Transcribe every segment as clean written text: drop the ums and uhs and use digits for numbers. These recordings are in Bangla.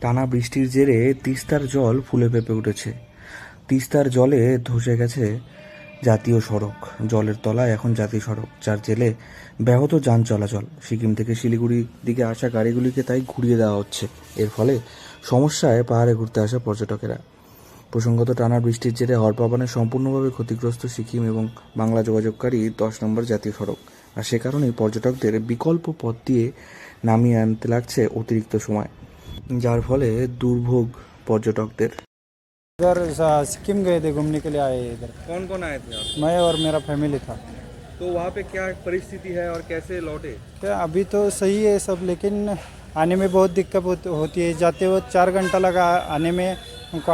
টানা বৃষ্টির জেরে তিস্তার জল ফুলে ফেঁপে উঠেছে। তিস্তার জলে ধসে গেছে জাতীয় সড়ক। জলের তলায় এখন জাতীয় সড়ক, যার জেলে ব্যাহত যান চলাচল। সিকিম থেকে শিলিগুড়ির দিকে আসা গাড়িগুলিকে তাই ঘুরিয়ে দেওয়া হচ্ছে। এর ফলে সমস্যায় পাহাড়ে ঘুরতে আসা পর্যটকেরা। প্রসঙ্গত, টানা বৃষ্টির জেরে হরপাবানে সম্পূর্ণভাবে ক্ষতিগ্রস্ত সিকিম এবং বাংলা যোগাযোগকারী 10 নম্বর জাতীয় সড়ক। আর সে কারণেই পর্যটকদের বিকল্প পথ দিয়ে নামিয়ে আনতে লাগছে অতিরিক্ত সময়, যার ফলে দুর্ভোগ পর্যটকদের। इधर सिक्किम गए थे, घूमने के लिए आए इधर। कौन कौन आए थे आप? मैं और मेरा फैमिली था। तो वहाँ पे क्या परिस्थिति है और कैसे लौटे? क्या अभी तो सही है सब, लेकिन आने में बहुत दिक्कत होती है। जाते वक्त 4 घंटा लगा, आने में हमको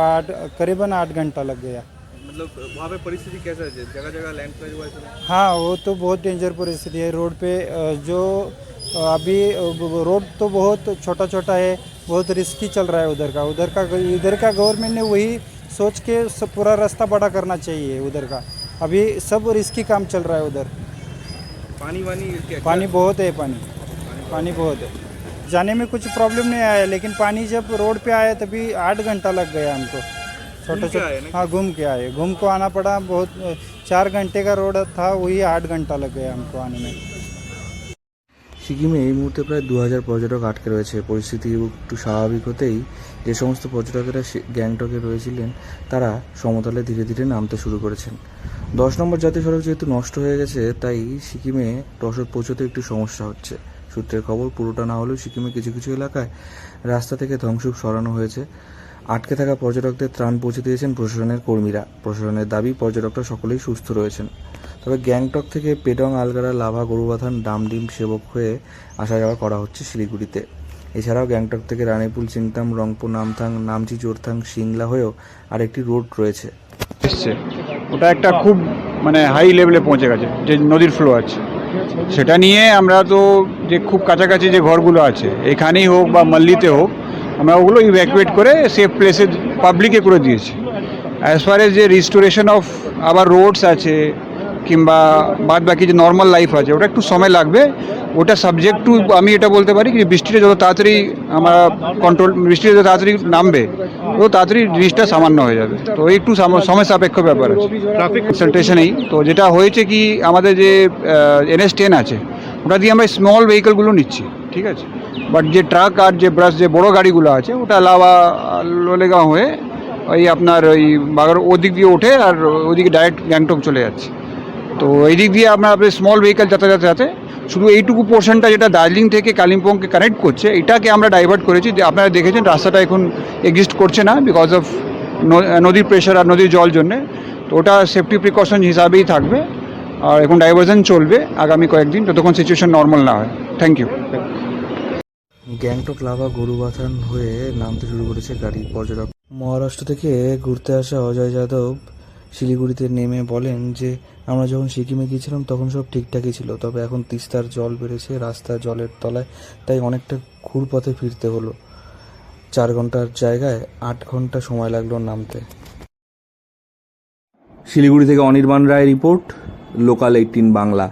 करीबन 8 घंटा लग गया। मतलब वहाँ पे परिस्थिति कैसा है? जगह जगह लैंडस्लाइड हुआ है इसमें? हाँ, वो तो बहुत डेंजर परिस्थिति है रोड पे। जो अभी रोड तो बहुत छोटा छोटा है, बहुत रिस्की चल रहा है इधर का गवर्नमेंट ने वही सोच के सब पूरा रास्ता बड़ा करना चाहिए उधर का। अभी सब रिस्की काम चल रहा है उधर। पानी वानी पानी बहुत है, पानी बहुत है। जाने में कुछ प्रॉब्लम नहीं आया, लेकिन पानी जब रोड पे आया तभी 8 घंटा लग गया हमको। हाँ, घूम के आए, घूम को आना पड़ा। बहुत 4 घंटे का रोड था, वही 8 घंटा लग गया हमको आने में। সিকিমে এই মুহূর্তে প্রায় 2000 পর্যটক আটকে রয়েছে। পরিস্থিতি একটু স্বাভাবিক হতেই যে সমস্ত পর্যটকেরা গ্যাংটকে রয়েছিলেন তারা সমতলে ধীরে ধীরে নামতে শুরু করেছেন। 10 নম্বর জাতীয় সড়ক যেহেতু নষ্ট হয়ে গেছে, তাই সিকিমে রসদ পৌঁছতে একটু সমস্যা হচ্ছে। সূত্রের খবর, পুরোটা না হলেও সিকিমে কিছু কিছু এলাকায় রাস্তা থেকে ধ্বংসস্তূপ সরানো হয়েছে। আটকে থাকা পর্যটকদের ত্রাণ পৌঁছে দিয়েছেন প্রশাসনের কর্মীরা। প্রশাসনের দাবি, পর্যটকরা সকলেই সুস্থ রয়েছেন। তবে গ্যাংটক থেকে পেডং, আলগারা, লাভা, গরুবাথান, ডামডিম, সেবক হয়ে আসা যাওয়া করা হচ্ছে শিলিগুড়িতে। এছাড়াও গ্যাংটক থেকে রানীপুল, চিংতাম, রংপো, নামথাং, নামচি, জোরথাং, সিংলা হয়েও আরেকটি রোড রয়েছে। এসছে ওটা একটা খুব হাই লেভেলে পৌঁছে গেছে, যে নদীর ফ্লো আছে সেটা নিয়ে আমরা তো যে খুব কাছাকাছি যে ঘরগুলো আছে এখানেই হোক বা মাল্লিতে হোক, আমরা ওগুলো ইভ্যাকুয়েট করে সেফ প্লেসে পাবলিকে করে দিয়েছি। অ্যাজ ফার এজ যে রিস্টোরেশন অফ আবার রোডস আছে কিংবা বাদ বাকি যে নর্মাল লাইফ আছে, ওটা একটু সময় লাগবে। ওটা সাবজেক্ট টু, আমি এটা বলতে পারি কি বৃষ্টিটা যত তাড়াতাড়ি আমরা বৃষ্টিটা যত তাড়াতাড়ি নামবে তো তাড়াতাড়ি জিনিসটা সামান্য হয়ে যাবে। তো একটু সময় সাপেক্ষ ব্যাপার আছে ট্রাফিক কনসালটেশনেই। তো যেটা হয়েছে কি, আমাদের যে NH10 আছে ওটা দিয়ে আমরা স্মল ভেহিকলগুলো নিচ্ছি, ঠিক আছে। বাট যে ট্রাক আর যে বাস, যে বড়ো গাড়িগুলো আছে, ওটা লাভা, লোলেগাঁও হয়ে ওই আপনার ওই ওদিক দিয়ে ওঠে আর ওদিকে ডাইরেক্ট গ্যাংটক চলে যাচ্ছে। তো এই দিক দিয়ে আপনার স্মল ভেহিকল যাতে শুধু এইটুকু পোর্শনটা যেটা দার্জিলিং থেকে কালিম্পংকে কানেক্ট করছে, এটাকে আমরা ডাইভার্ট করেছি। আপনারা দেখেছেন রাস্তাটা এখন এক্সিস্ট করছে না বিকজ অফ নদীর প্রেশার আর নদীর জল জন্যে। তো ওটা সেফটি প্রিকশন হিসাবেই থাকবে আর এখন ডাইভার্সন চলবে আগামী কয়েকদিন, যতক্ষণ সিচুয়েশন নর্মাল না হয়। Thank you. গ্যাংটক, লাভা, গরুবাথান হয়ে নামতে শুরু করেছে গাড়ি। পর্যটক মহারাষ্ট্র থেকে ঘুরতে আসা অজয় যাদব শিলিগুড়িতে নেমে বলেন যে, আমরা যখন সিকিমে গিয়েছিলাম তখন সব ঠিকঠাকই ছিল, তবে এখন তিস্তার জল বেড়েছে, রাস্তা জলের তলায়, তাই অনেকটা ঘুরপথে ফিরতে হলো। 4 ঘন্টার জায়গায় 8 ঘন্টা সময় লাগলো নামতে। শিলিগুড়ি থেকে অনির্বাণ রায় রিপোর্ট, লোকাল 18 বাংলা।